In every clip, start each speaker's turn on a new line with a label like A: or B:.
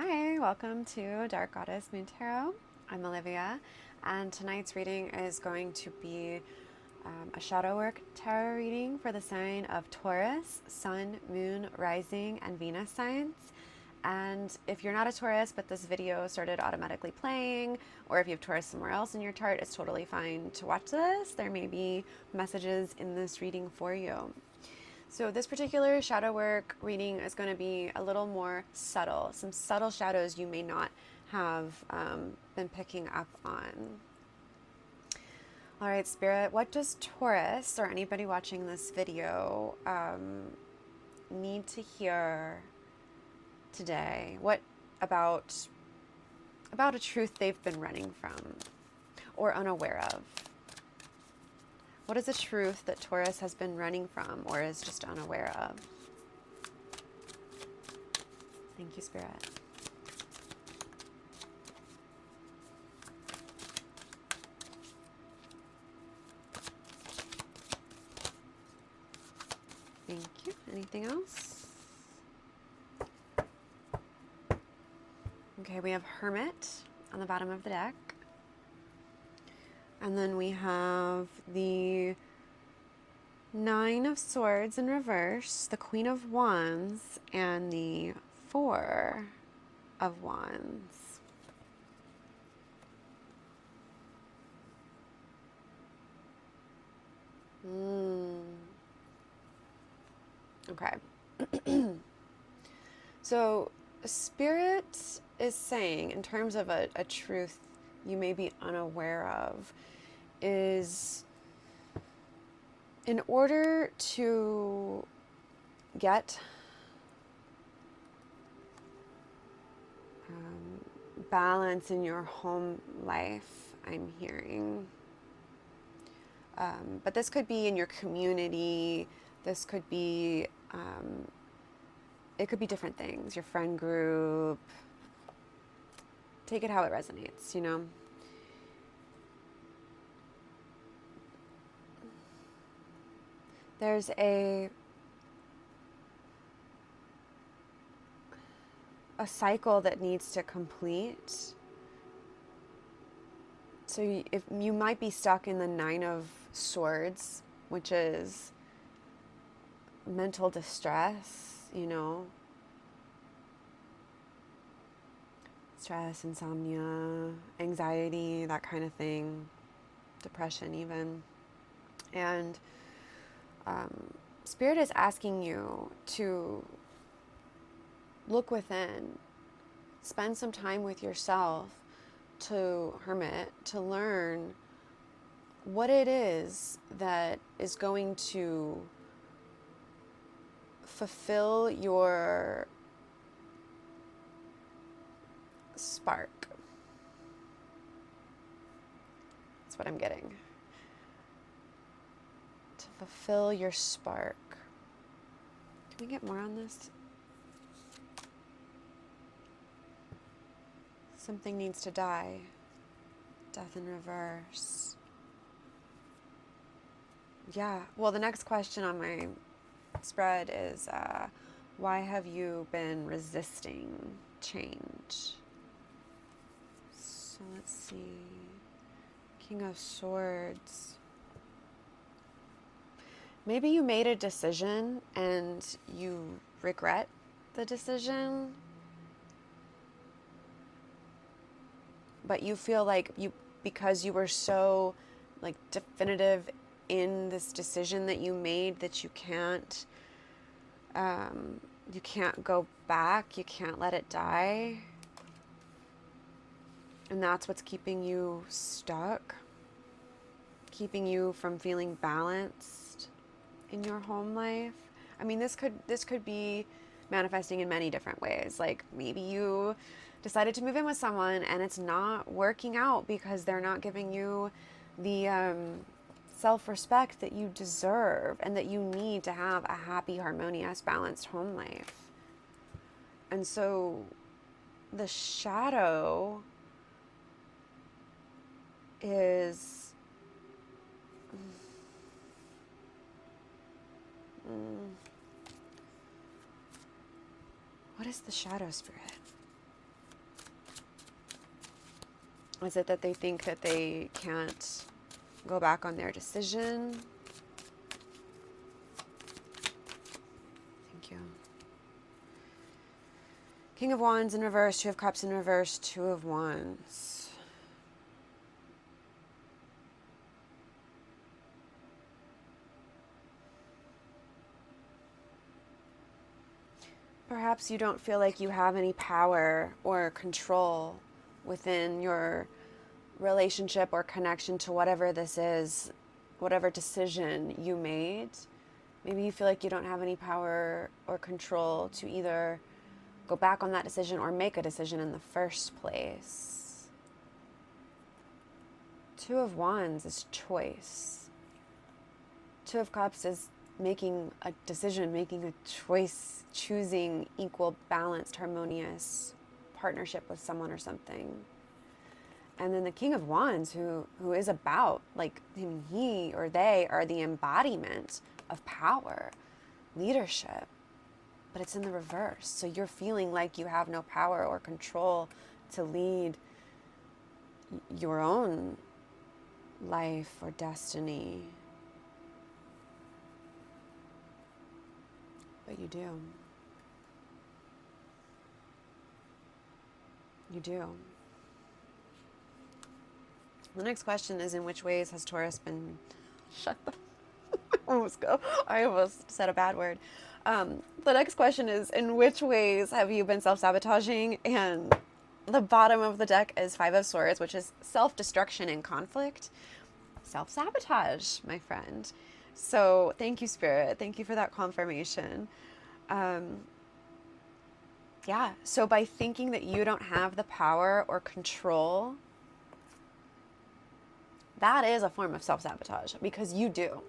A: Hi, welcome to Dark Goddess Moon Tarot. I'm Olivia, and tonight's reading is going to be a shadow work tarot reading for the sign of Taurus, Sun, Moon, Rising, and Venus signs. And if you're not a Taurus, but this video started automatically playing, or if you have Taurus somewhere else in your chart, it's totally fine to watch this. There may be messages in this reading for you. So this particular shadow work reading is going to be a little more subtle. Some subtle shadows you may not have been picking up on. All right, Spirit, what does Taurus or anybody watching this video need to hear today? What about a truth they've been running from or unaware of? What is a truth that Taurus has been running from or is just unaware of? Thank you, Spirit. Thank you. Anything else? Okay, we have Hermit on the bottom of the deck. And then we have the Nine of Swords in reverse, the Queen of Wands, and the Four of Wands. Okay. So Spirit is saying, in terms of a truth you may be unaware of, is in order to get balance in your home life, I'm hearing. But this could be in your community. This could be, it could be different things. Your friend group. Take it how it resonates, you know? There's a cycle that needs to complete. So if you might be stuck in the Nine of Swords, which is mental distress, you know, stress, insomnia, anxiety, that kind of thing, depression even. And Spirit is asking you to look within, spend some time with yourself, to Hermit, to learn what it is that is going to fulfill your spark. That's what I'm getting. To fulfill your spark. Can we get more on this? Something needs to die. Death in reverse. Yeah. Well, the next question on my spread is, why have you been resisting change? So let's see. King of Swords. Maybe you made a decision and you regret the decision, but you feel like because you were so like definitive in this decision that you made, that you can't go back, you can't let it die. And that's what's keeping you stuck, keeping you from feeling balanced in your home life. I mean, this could be manifesting in many different ways. Like maybe you decided to move in with someone and it's not working out because they're not giving you the self-respect that you deserve and that you need to have a happy, harmonious, balanced home life. And so the shadow is what is the shadow, Spirit? Is it that they think that they can't go back on their decision? Thank you. King of Wands in reverse, Two of Cups in reverse, Two of Wands. Perhaps you don't feel like you have any power or control within your relationship or connection to whatever this is, whatever decision you made. Maybe you feel like you don't have any power or control to either go back on that decision or make a decision in the first place. Two of Wands is choice. Two of Cups is making a decision, making a choice, choosing equal, balanced, harmonious partnership with someone or something. And then the King of Wands, who is about, like, he or they are the embodiment of power, leadership, but it's in the reverse. So you're feeling like you have no power or control to lead your own life or destiny. But you do. You do. The next question is, in which ways has Taurus been... Shut the... I almost said a bad word. The next question is, in which ways have you been self-sabotaging? And the bottom of the deck is Five of Swords, which is self-destruction and conflict. Self-sabotage, my friend. So thank you, Spirit. Thank you for that confirmation. Yeah, so by thinking that you don't have the power or control, that is a form of self-sabotage, because you do.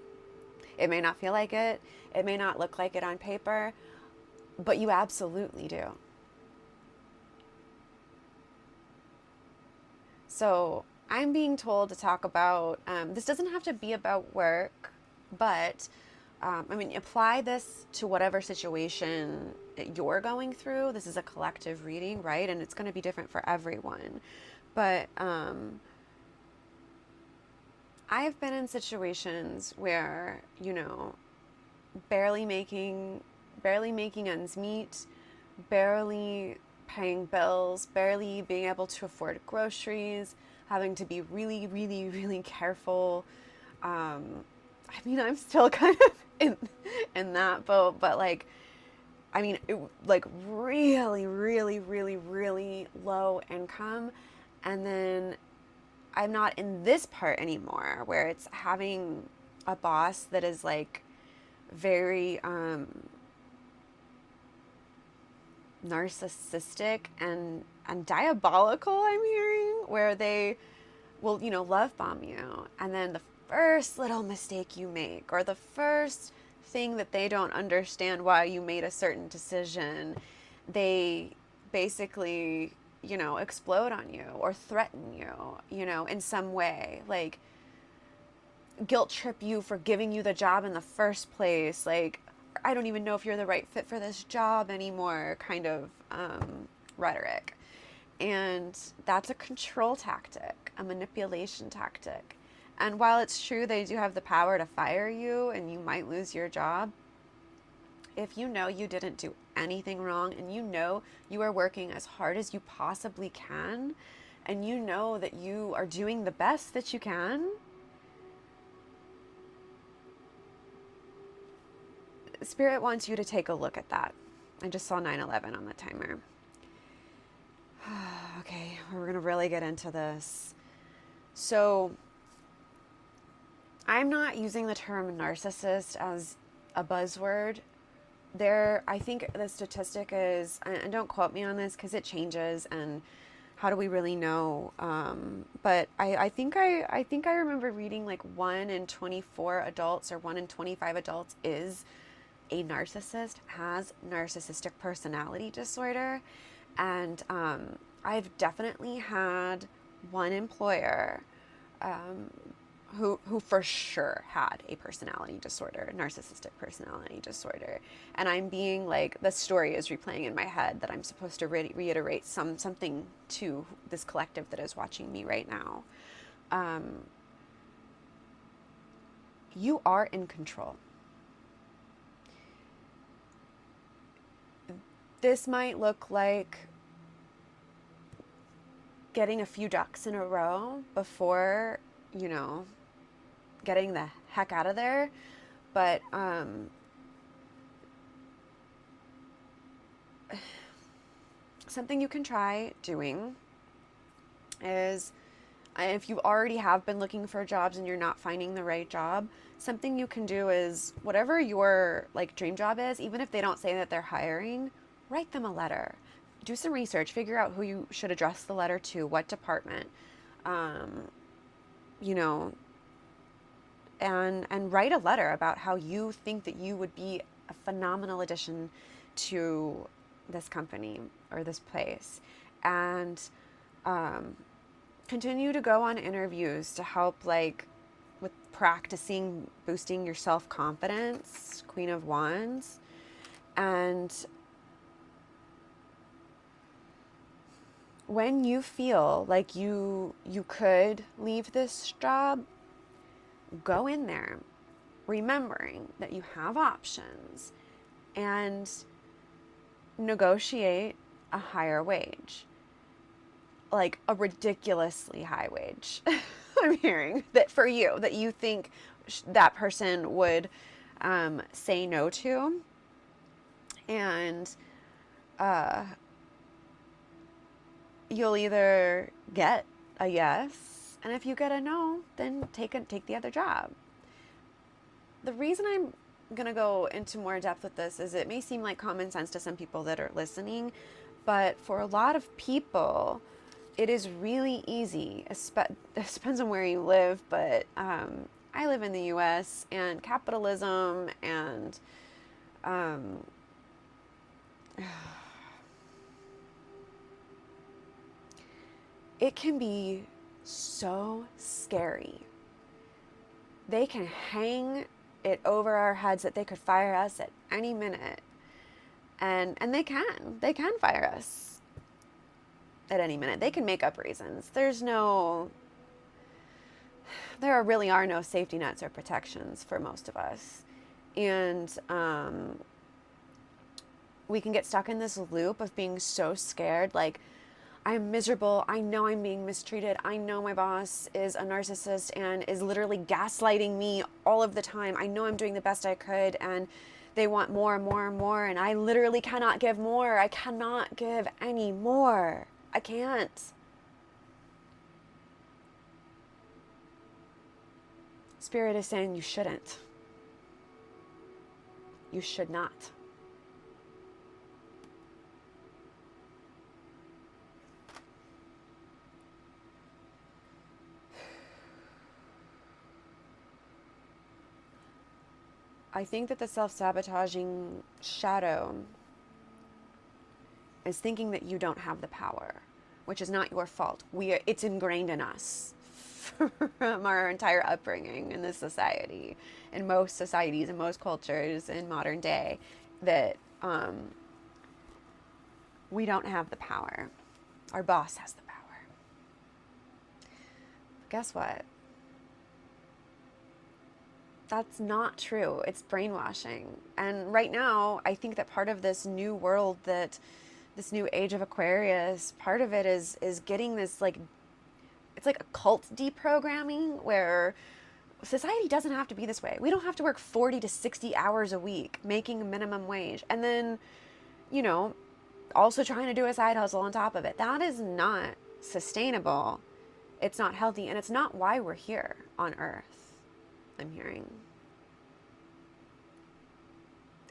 A: It may not feel like it. It may not look like it on paper, but you absolutely do. So I'm being told to talk about, this doesn't have to be about work, but apply this to whatever situation that you're going through. This is a collective reading, right? And it's going to be different for everyone. But I've been in situations where, barely making ends meet, barely paying bills, barely being able to afford groceries, having to be really, really, really careful. I'm still kind of in that boat, but really, really, really, really low income. And then I'm not in this part anymore, where it's having a boss that is like very narcissistic and diabolical, I'm hearing, where they will, love bomb you. And then the first little mistake you make, or the first thing that they don't understand why you made a certain decision, they basically, explode on you or threaten you, in some way, like guilt trip you for giving you the job in the first place. Like, I don't even know if you're the right fit for this job anymore, kind of rhetoric. And that's a control tactic, a manipulation tactic. And while it's true they do have the power to fire you and you might lose your job, if you know you didn't do anything wrong, and you are working as hard as you possibly can, and you know that you are doing the best that you can, Spirit wants you to take a look at that. I just saw 9/11 on the timer. Okay, we're going to really get into this. So, I'm not using the term narcissist as a buzzword. I think the statistic is, and don't quote me on this because it changes, and how do we really know? But I think I remember reading like 1 in 24 adults or 1 in 25 adults is a narcissist, has narcissistic personality disorder. And I've definitely had one employer who for sure had a personality disorder, narcissistic personality disorder. And I'm being like, the story is replaying in my head that I'm supposed to reiterate something to this collective that is watching me right now. You are in control. This might look like getting a few ducks in a row before, getting the heck out of there. But something you can try doing is, if you already have been looking for jobs and you're not finding the right job, something you can do is, whatever your like dream job is, even if they don't say that they're hiring, write them a letter. Do some research, figure out who you should address the letter to, what department, and write a letter about how you think that you would be a phenomenal addition to this company or this place. And continue to go on interviews to help, like, with practicing boosting your self-confidence, Queen of Wands. And when you feel like you could leave this job, go in there, remembering that you have options, and negotiate a higher wage, like a ridiculously high wage. I'm hearing that for you, that you think that person would say no to. And you'll either get a yes, and if you get a no, then take the other job. The reason I'm gonna go into more depth with this is, it may seem like common sense to some people that are listening, but for a lot of people, it is really easy. It depends on where you live, but I live in the US, and capitalism and it can be so scary. They can hang it over our heads that they could fire us at any minute. And they can fire us at any minute. They can make up reasons. There really are no safety nets or protections for most of us. And we can get stuck in this loop of being so scared, like, I'm miserable. I know I'm being mistreated. I know my boss is a narcissist and is literally gaslighting me all of the time. I know I'm doing the best I could, and they want more and more and more, and I literally cannot give more. I cannot give any more. I can't. Spirit is saying you shouldn't. You should not. I think that the self-sabotaging shadow is thinking that you don't have the power, which is not your fault. It's ingrained in us from our entire upbringing in this society, in most societies, in most cultures, in modern day, that we don't have the power. Our boss has the power. But guess what? That's not true. It's brainwashing. And right now, I think that part of this new world, that this new age of Aquarius, part of it is getting this, like, it's like a cult deprogramming, where society doesn't have to be this way. We don't have to work 40 to 60 hours a week making a minimum wage, and then, also trying to do a side hustle on top of it. That is not sustainable. It's not healthy, and it's not why we're here on Earth. I'm hearing.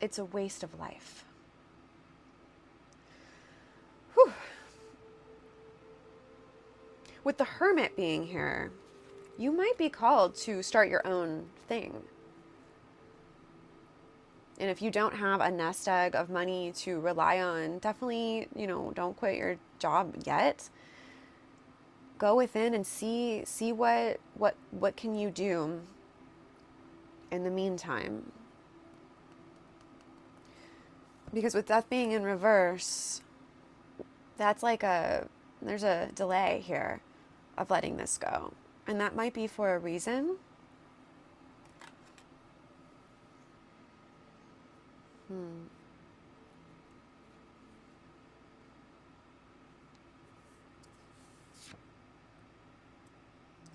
A: It's a waste of life. Whew. With the Hermit being here, you might be called to start your own thing. And if you don't have a nest egg of money to rely on, definitely, don't quit your job yet. go within and see what can you do in the meantime. Because with death being in reverse, that's like there's a delay here of letting this go. And that might be for a reason.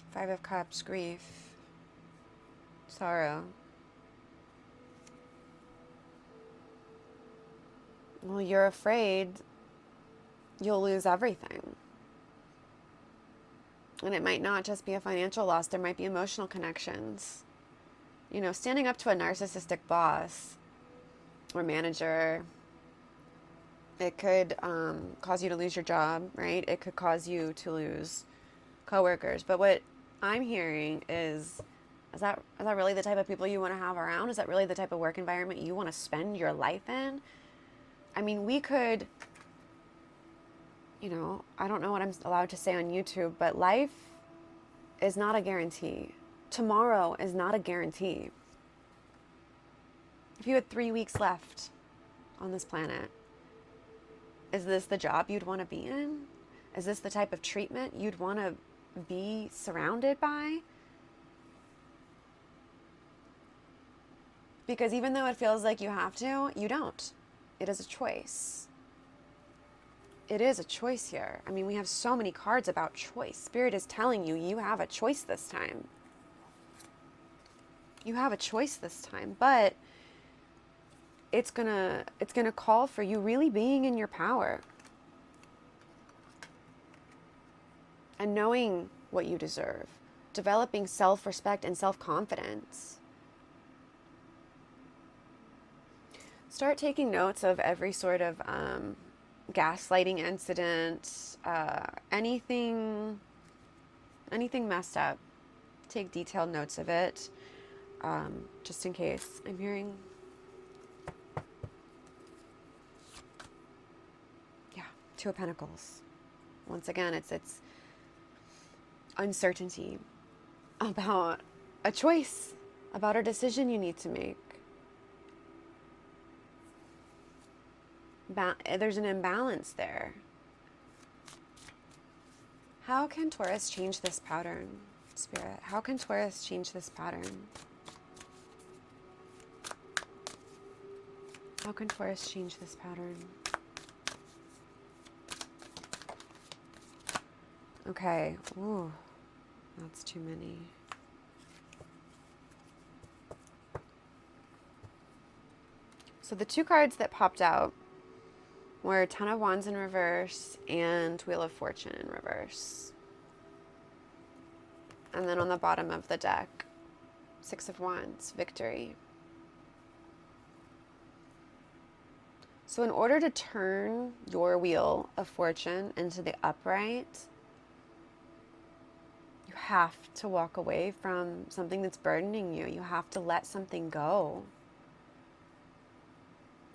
A: Five of Cups, grief, sorrow. Well, you're afraid you'll lose everything. And it might not just be a financial loss. There might be emotional connections. You know, standing up to a narcissistic boss or manager, it could cause you to lose your job, right? It could cause you to lose coworkers. But what I'm hearing is that really the type of people you want to have around? Is that really the type of work environment you want to spend your life in? I mean, we could, you know, I don't know what I'm allowed to say on YouTube, but life is not a guarantee. Tomorrow is not a guarantee. If you had 3 weeks left on this planet, is this the job you'd want to be in? Is this the type of treatment you'd want to be surrounded by? Because even though it feels like you have to, you don't. It is a choice. It is a choice here. I mean, we have so many cards about choice. Spirit is telling you, you have a choice this time. You have a choice this time, but it's gonna call for you really being in your power and knowing what you deserve, developing self-respect and self-confidence. Start taking notes of every sort of gaslighting incident, anything messed up. Take detailed notes of it, just in case. I'm hearing, Two of Pentacles. Once again, it's uncertainty about a choice, about a decision you need to make. There's an imbalance there. How can Taurus change this pattern, Spirit? How can Taurus change this pattern? How can Taurus change this pattern? Okay. Ooh, that's too many. So the two cards that popped out were Ten of Wands in reverse and Wheel of Fortune in reverse. And then on the bottom of the deck, Six of Wands, Victory. So in order to turn your Wheel of Fortune into the upright, you have to walk away from something that's burdening you. You have to let something go.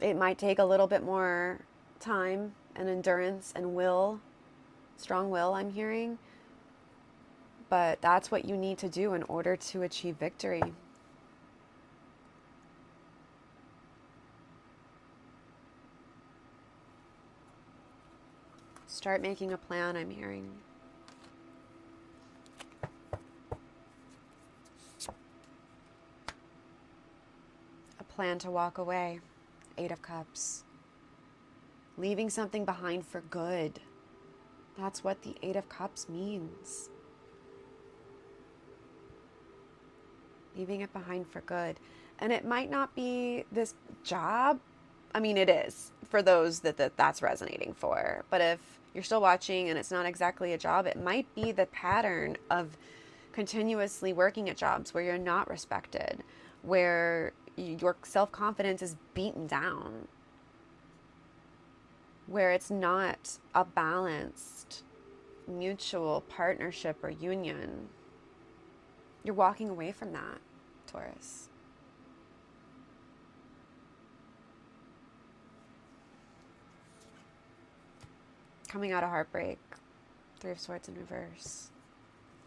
A: It might take a little bit more time and endurance and will, strong will, I'm hearing. But that's what you need to do in order to achieve victory. Start making a plan, I'm hearing. A plan to walk away. Eight of Cups. Leaving something behind for good. That's what the Eight of Cups means. Leaving it behind for good. And it might not be this job. I mean, it is for those that's resonating for. But if you're still watching and it's not exactly a job, it might be the pattern of continuously working at jobs where you're not respected, where your self-confidence is beaten down, where it's not a balanced mutual partnership or union. You're walking away from that, Taurus. Coming out of heartbreak. Three of Swords in reverse.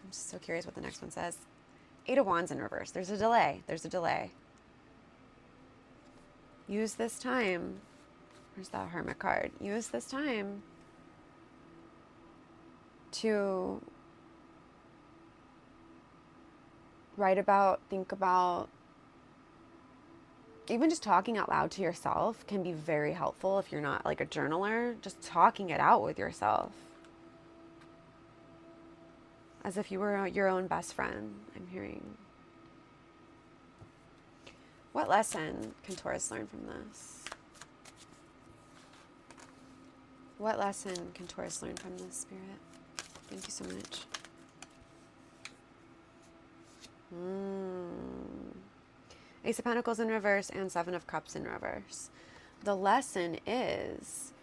A: I'm just so curious what the next one says. Eight of Wands in reverse. There's a delay. There's a delay. Use this time. Where's that Hermit card? Use this time to write about, think about, even just talking out loud to yourself can be very helpful if you're not like a journaler. Just talking it out with yourself. As if you were your own best friend, I'm hearing. What lesson can Taurus learn from this? What lesson can Taurus learn from this, Spirit? Thank you so much. Ace of Pentacles in reverse and Seven of Cups in reverse. The lesson is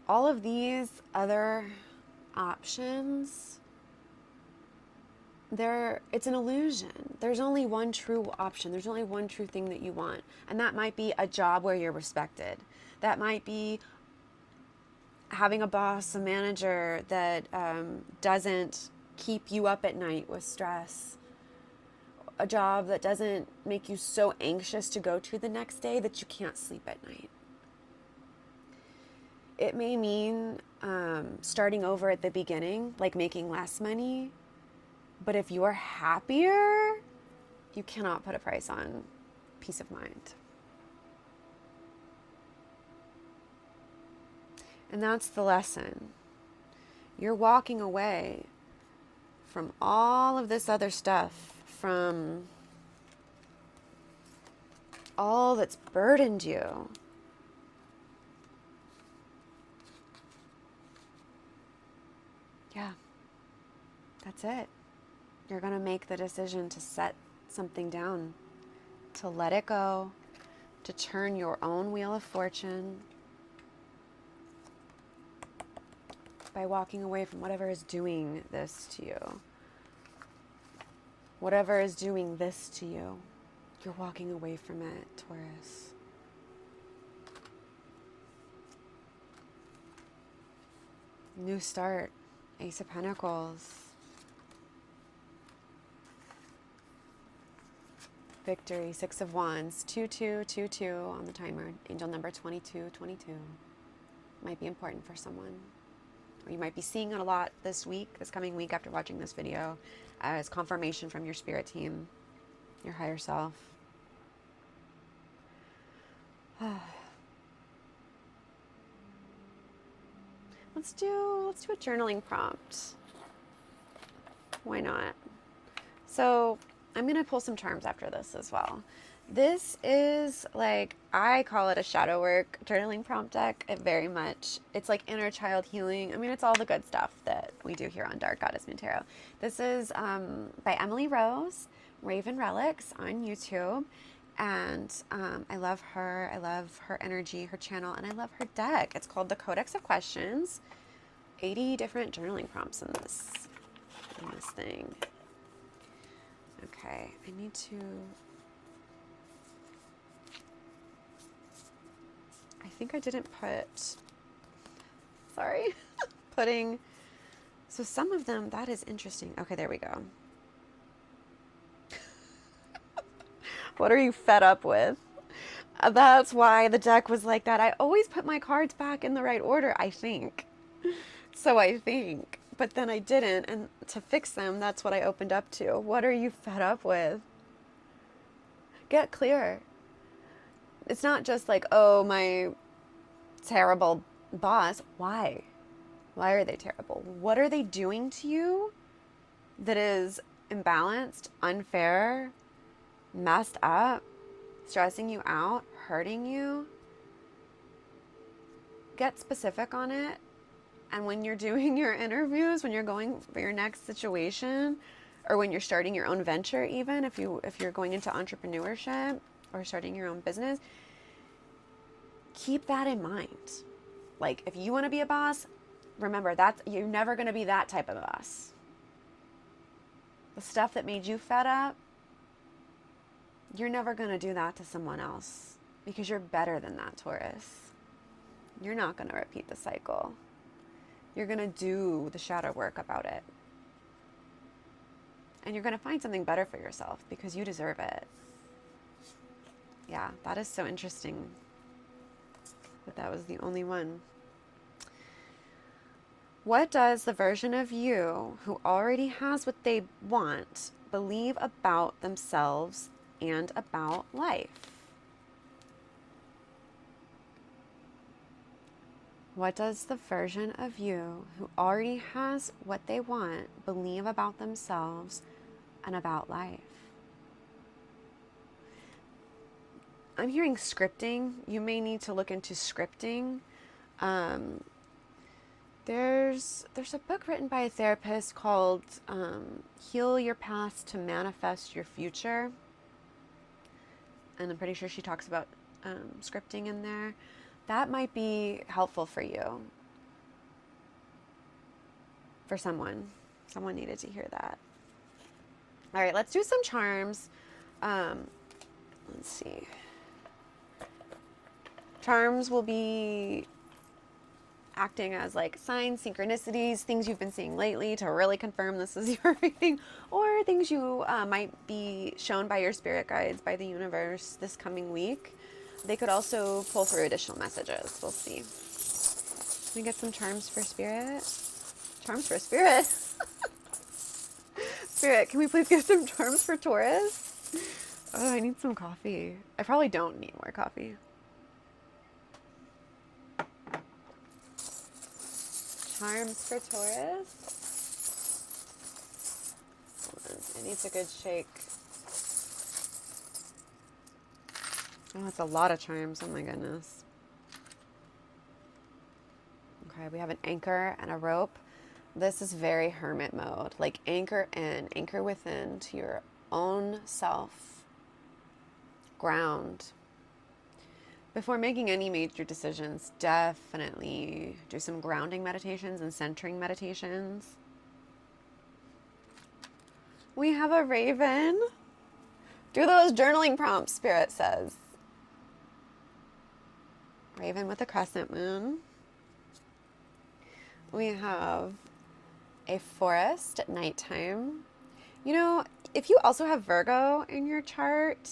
A: all of these other options, it's an illusion. There's only one true option. There's only one true thing that you want. And that might be a job where you're respected. That might be having a boss, a manager that doesn't keep you up at night with stress. A job that doesn't make you so anxious to go to the next day that you can't sleep at night. It may mean starting over at the beginning, like making less money. But if you're happier, you cannot put a price on peace of mind. And that's the lesson. You're walking away from all of this other stuff, from all that's burdened you. Yeah, that's it. You're going to make the decision to set something down, to let it go, to turn your own wheel of fortune by walking away from whatever is doing this to you. Whatever is doing this to you, you're walking away from it, Taurus. New start, Ace of Pentacles. Victory, Six of Wands, 2222 on the timer, angel number 2222. Might be important for someone. Or you might be seeing it a lot this coming week after watching this video, as confirmation from your spirit team, your higher self. Let's do a journaling prompt. Why not? So I'm going to pull some charms after this as well. This is like, I call it a shadow work journaling prompt deck. It's like inner child healing. I mean, it's all the good stuff that we do here on Dark Goddess Moon Tarot. This is by Emily Rose, Raven Relics on YouTube. And I love her. I love her energy, her channel, and I love her deck. It's called the Codex of Questions. 80 different journaling prompts in this thing. Okay, I need to... I think I didn't put... Sorry. So some of them, that is interesting. Okay, there we go. What are you fed up with? That's why the deck was like that. I always put my cards back in the right order, I think. So I think. But then I didn't, and to fix them, that's what I opened up to. What are you fed up with? Get clear. It's not just like, oh, my terrible boss. Why? Why are they terrible? What are they doing to you that is imbalanced, unfair, messed up, stressing you out, hurting you? Get specific on it. And when you're doing your interviews, when you're going for your next situation, or when you're starting your own venture, even if you're going into entrepreneurship or starting your own business, keep that in mind. Like, if you want to be a boss, remember that you're never going to be that type of boss. The stuff that made you fed up, you're never going to do that to someone else, because you're better than that, Taurus. You're not going to repeat the cycle. You're going to do the shadow work about it. And you're going to find something better for yourself because you deserve it. Yeah, that is so interesting. But that was the only one. What does the version of you who already has what they want believe about themselves and about life? What does the version of you who already has what they want believe about themselves and about life? I'm hearing scripting. You may need to look into scripting. There's a book written by a therapist called Heal Your Past to Manifest Your Future. And I'm pretty sure she talks about scripting in there. That might be helpful for you. For someone. Someone needed to hear that. All right, let's do some charms. Let's see. Charms will be acting as like signs, synchronicities, things you've been seeing lately to really confirm this is your reading, or things you might be shown by your spirit guides, by the universe this coming week. They could also pull through additional messages. We'll see. Can we get some charms for spirit? Charms for spirit? Spirit, can we please get some charms for Taurus? Oh, I need some coffee. I probably don't need more coffee. Charms for Taurus. Hold on. It needs a good shake. Oh, that's a lot of charms. Oh my goodness. Okay, we have an anchor and a rope. This is very hermit mode. Like anchor in, anchor within to your own self. Ground. Before making any major decisions, definitely do some grounding meditations and centering meditations. We have a raven. Do those journaling prompts, Spirit says. Raven with a crescent moon. We have a forest at nighttime. You know, if you also have Virgo in your chart,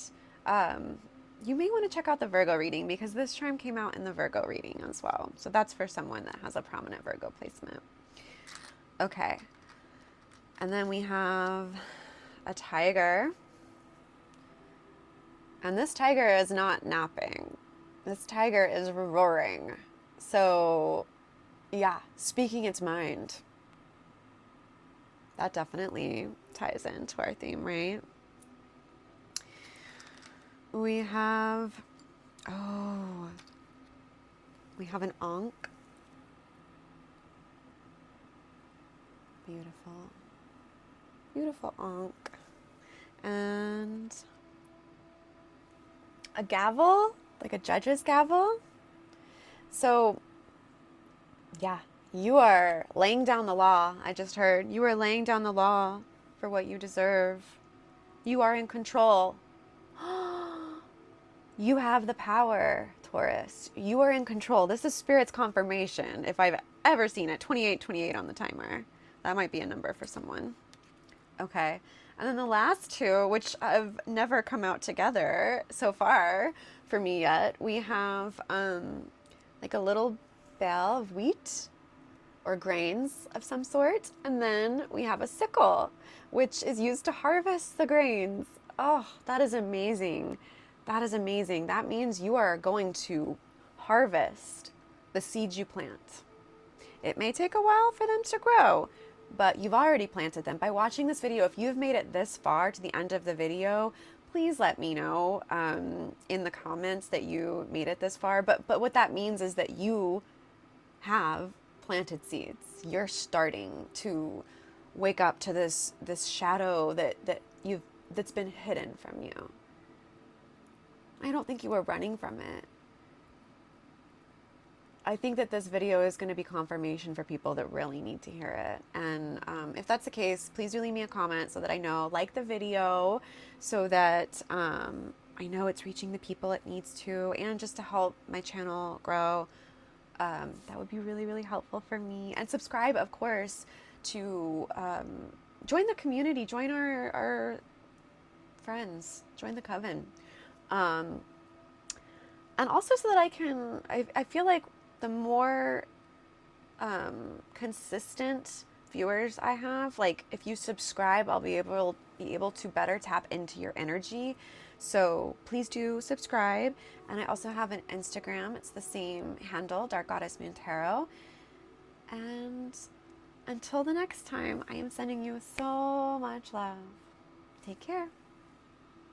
A: you may want to check out the Virgo reading because this charm came out in the Virgo reading as well. So that's for someone that has a prominent Virgo placement. Okay. And then we have a tiger. And this tiger is not napping. This tiger is roaring. So, yeah, speaking its mind. That definitely ties into our theme, right? We have an ankh. Beautiful. Beautiful ankh. And a gavel, like a judge's gavel. So, yeah, you are laying down the law. I just heard you are laying down the law for what you deserve. You are in control. You have the power, Taurus. You are in control. This is Spirit's confirmation, if I've ever seen it. 2828 on the timer. That might be a number for someone. Okay. And then the last two, which have never come out together so far for me yet, we have like a little bale of wheat or grains of some sort. And then we have a sickle, which is used to harvest the grains. Oh, that is amazing. That is amazing. That means you are going to harvest the seeds you plant. It may take a while for them to grow, but you've already planted them. By watching this video, if you've made it this far to the end of the video, please let me know in the comments that you made it this far. But what that means is that you have planted seeds. You're starting to wake up to this shadow that's been hidden from you. I don't think you were running from it. I think that this video is going to be confirmation for people that really need to hear it. And if that's the case, please do leave me a comment so that I know. Like the video so that I know it's reaching the people it needs to, and just to help my channel grow. That would be really, really helpful for me. And subscribe, of course, to join the community, join our friends, join the coven. Um, and also so that I feel like the more consistent viewers I have, like if you subscribe, I'll be able to better tap into your energy. So please do subscribe. And I also have an Instagram. It's the same handle, Dark Goddess Moon Tarot. And until the next time, I am sending you so much love. Take care.